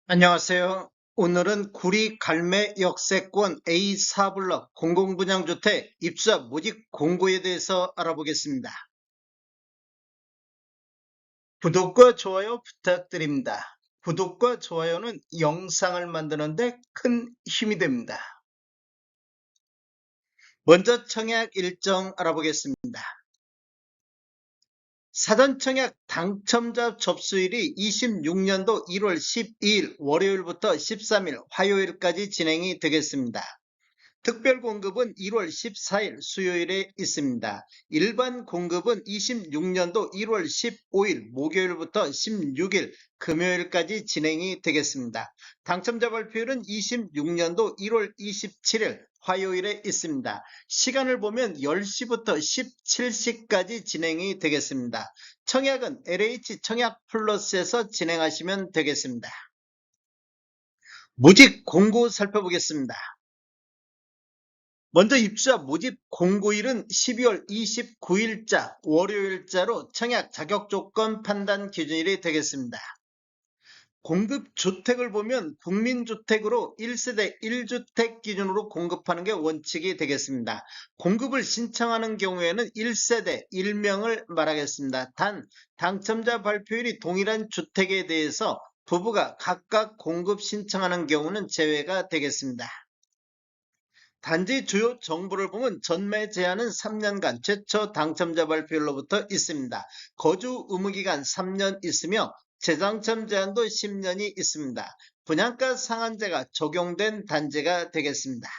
안녕하세요. 오늘은 구리 갈매 역세권 A4블럭 공공분양주택 입주자 모집 공고에 대해서 알아보겠습니다. 구독과 좋아요 부탁드립니다. 구독과 좋아요는 영상을 만드는데 큰 힘이 됩니다. 먼저 청약 일정 알아보겠습니다. 사전 청약 당첨자 접수일이 26년도 1월 12일 월요일부터 13일 화요일까지 진행이 되겠습니다. 특별 공급은 1월 14일 수요일에 있습니다. 일반 공급은 26년도 1월 15일 목요일부터 16일 금요일까지 진행이 되겠습니다. 당첨자 발표율은 26년도 1월 27일 화요일에 있습니다. 시간을 보면 10시부터 17시까지 진행이 되겠습니다. 청약은 LH 청약 플러스에서 진행하시면 되겠습니다. 모집 공고 살펴보겠습니다. 먼저 입주자 모집 공고일은 12월 29일자 월요일자로 청약 자격 조건 판단 기준일이 되겠습니다. 공급 주택을 보면 국민주택으로 1세대 1주택 기준으로 공급하는 게 원칙이 되겠습니다. 공급을 신청하는 경우에는 1세대 1명을 말하겠습니다. 단 당첨자 발표율이 동일한 주택에 대해서 부부가 각각 공급 신청하는 경우는 제외가 되겠습니다. 단지 주요 정보를 보면 전매 제한은 3년간 최초 당첨자 발표일로부터 있습니다. 거주 의무기간 3년 있으며 재당첨 제한도 10년이 있습니다. 분양가 상한제가 적용된 단지가 되겠습니다.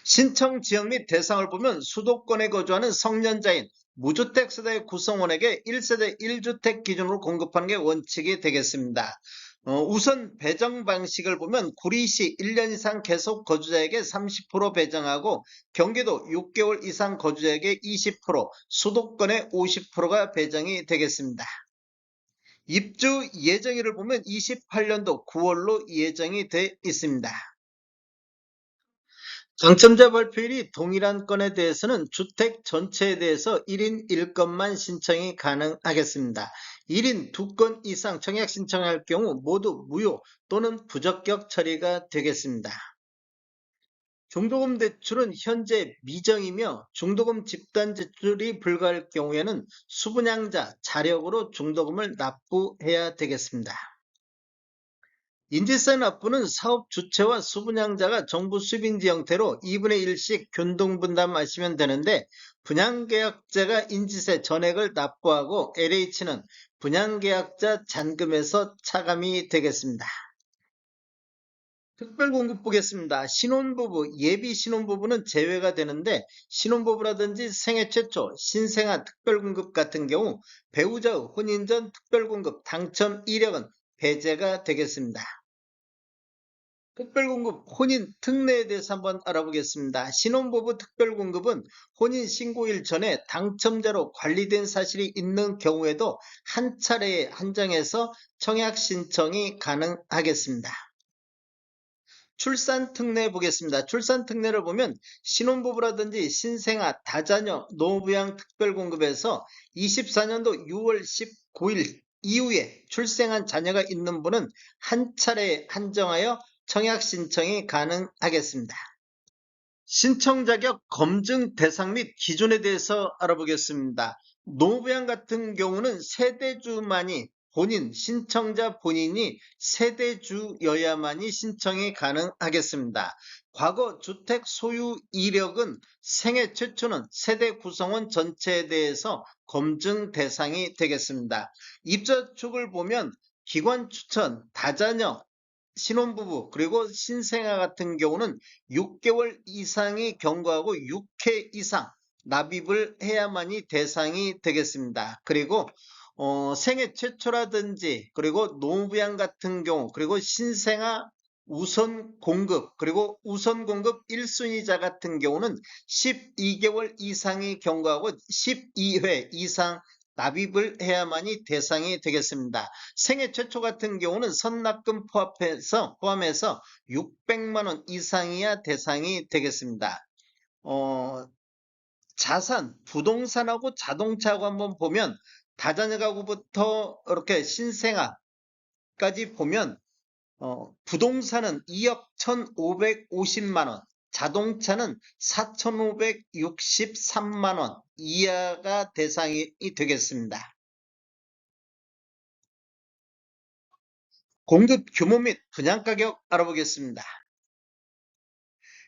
신청 지역 및 대상을 보면 수도권에 거주하는 성년자인 무주택 세대 구성원에게 1세대 1주택 기준으로 공급하는 게 원칙이 되겠습니다. 우선 배정 방식을 보면 구리시 1년 이상 계속 거주자에게 30% 배정하고 경기도 6개월 이상 거주자에게 20%, 수도권에 50%가 배정이 되겠습니다. 입주 예정일을 보면 28년도 9월로 예정이 돼 있습니다. 당첨자 발표율이 동일한 건에 대해서는 주택 전체에 대해서 1인 1건만 신청이 가능하겠습니다. 1인 2건 이상 청약 신청할 경우 모두 무효 또는 부적격 처리가 되겠습니다. 중도금 대출은 현재 미정이며 중도금 집단 제출이 불가할 경우에는 수분양자 자력으로 중도금을 납부해야 되겠습니다. 인지세 납부는 사업 주체와 수분양자가 정부 수빈지 형태로 2분의 1씩 균등분담하시면 되는데 분양계약자가 인지세 전액을 납부하고 LH는 분양계약자 잔금에서 차감이 되겠습니다. 특별공급 보겠습니다. 신혼부부, 예비 신혼부부는 제외가 되는데 신혼부부라든지 생애 최초, 신생아 특별공급 같은 경우 배우자의 혼인 전 특별공급 당첨 이력은 배제가 되겠습니다. 특별공급 혼인 특례에 대해서 한번 알아보겠습니다. 신혼부부 특별공급은 혼인 신고일 전에 당첨자로 관리된 사실이 있는 경우에도 한 차례에 한정해서 청약 신청이 가능하겠습니다. 출산 특례 보겠습니다. 출산 특례를 보면 신혼부부라든지 신생아, 다자녀, 노부양 특별공급에서 24년도 6월 19일 이후에 출생한 자녀가 있는 분은 한 차례에 한정하여 청약 신청이 가능하겠습니다. 신청 자격 검증 대상 및 기준에 대해서 알아보겠습니다. 노부양 같은 경우는 세대주만이 신청자 본인이 세대주여야만이 신청이 가능하겠습니다. 과거 주택 소유 이력은 생애 최초는 세대 구성원 전체에 대해서 검증 대상이 되겠습니다. 입자 축을 보면 기관 추천, 다자녀, 신혼부부 그리고 신생아 같은 경우는 6개월 이상이 경과하고 6회 이상 납입을 해야만이 대상이 되겠습니다. 그리고 생애 최초라든지 그리고 노부양 같은 경우 그리고 신생아 우선 공급 그리고 우선 공급 1순위자 같은 경우는 12개월 이상이 경과하고 12회 이상 납입을 해야만이 대상이 되겠습니다. 생애 최초 같은 경우는 선납금 포함해서 600만 원 이상이야 대상이 되겠습니다. 자산, 부동산하고 자동차하고 한번 보면 다자녀 가구부터 이렇게 신생아, 까지 보면 부동산은 2억 1,550만 원, 자동차는 4,563만 원 이하가 대상이 되겠습니다. 공급 규모 및 분양가격 알아보겠습니다.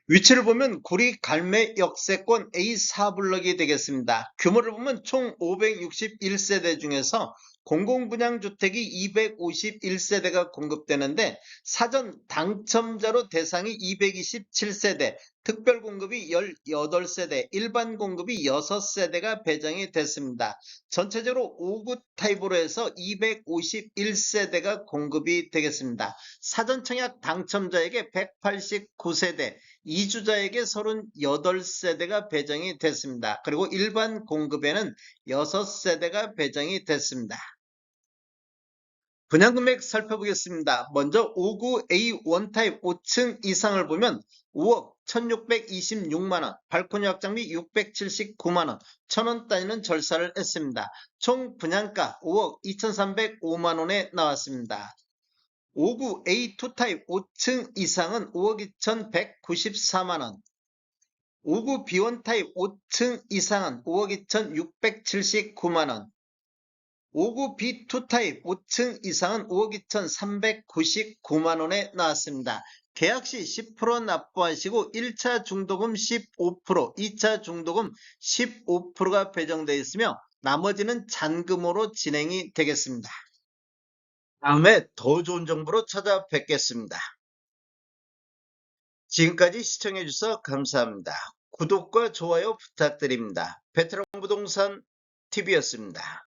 위치를 보면 구리 갈매 역세권 A4블럭이 되겠습니다. 규모를 보면 총 561세대 중에서 공공분양주택이 251세대가 공급되는데 사전 당첨자로 대상이 227세대, 특별공급이 18세대, 일반 공급이 6세대가 배정이 됐습니다. 전체적으로 5구 타입으로 해서 251세대가 공급이 되겠습니다. 사전 청약 당첨자에게 189세대, 이주자에게 38세대가 배정이 됐습니다. 그리고 일반 공급에는 6세대가 배정이 됐습니다. 분양금액 살펴보겠습니다. 먼저 5구 A1 타입 5층 이상을 보면 5억 1626만원, 발코니 확장비 679만원, 1000원 따위는 절사를 했습니다. 총 분양가 5억 2305만원에 나왔습니다. 5구 A2 타입 5층 이상은 5억 2194만원, 5구 B1 타입 5층 이상은 5억 2679만원, 5구 B2 타입 5층 이상은 5억 2399만원에 나왔습니다. 계약시 10% 납부하시고 1차 중도금 15%, 2차 중도금 15%가 배정되어 있으며 나머지는 잔금으로 진행이 되겠습니다. 다음에 더 좋은 정보로 찾아뵙겠습니다. 지금까지 시청해주셔서 감사합니다. 구독과 좋아요 부탁드립니다. 베테랑 부동산 TV였습니다.